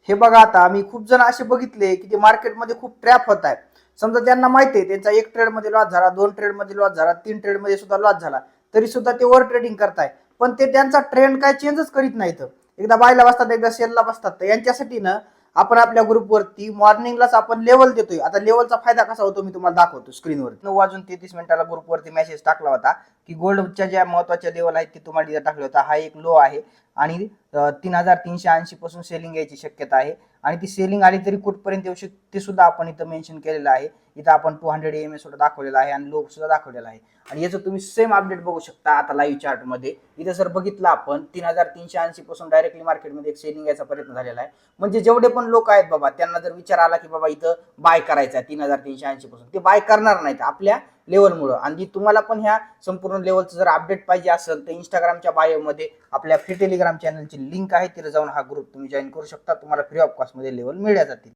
हे बघा, आता मी खूप जण असे बघितले की ते मार्केटमध्ये खूप ट्रॅप होत आहे. समजा त्यांना माहिती आहे त्यांचा एक ट्रेड मध्ये लॉस झाला, दोन ट्रेड मध्ये लॉस झाला, तीन ट्रेड मध्ये सुद्धा लॉस झाला, तरी सुद्धा ते ओव्हर ट्रेडिंग करताय. पण ते त्यांचा ट्रेंड काय चेंजच करीत नाहीत. एकदा बायला बसतात, एकदा सेलला बसतात. तर यांच्यासाठी ना आपण आपल्या ग्रुपवरती मॉर्निंगलाच आपण लेवल देतोय. आता लेवलचा फायदा कसा होतो मी तुम्हाला दाखवतो स्क्रीनवर. 9:33 ग्रुपवरती मेसेज टाकला होता की गोल्डच्या ज्या महत्वाच्या लेवल आहेत ते तुम्हाला तिथे टाकले होता. हा एक लो आहे आणि 3,380 पासून सेलिंग यायची शक्यता आहे आणि ती सेलिंग आली तरी कुठपर्यंत येऊ शकते ते सुद्धा आपण इथं मेन्शन केलेलं आहे. इथं आपण 200 EMA सुद्धा दाखवलेला आहे आणि लो सुद्धा दाखवलेला आहे आणि याचं तुम्ही सेम अपडेट बघू शकता आता लाईव्ह चार्ट मध्ये. इथं जर बघितलं आपण 3,380 पासून डायरेक्टली मार्केटमध्ये एक सेलिंग यायचा प्रयत्न झालेला आहे. म्हणजे जेवढे पण लोक आहेत बाबा त्यांना जर विचार आला की बाबा इथं बाय करायचा आहे 3,380 पासून, ते बाय करणार नाहीत आपल्या लेवलमुळं. आणि तुम्हाला पण ह्या संपूर्ण लेवलचं जर अपडेट पाहिजे असेल तर इंस्टाग्रामच्या बायोमध्ये आपल्या फ्री टेलिग्राम चॅनलची लिंक आहे, तिथे जाऊन हा ग्रुप तुम्ही जॉईन करू शकता. तुम्हाला फ्री ऑफ कॉस्ट मध्ये लेवल मिळल्या जातील.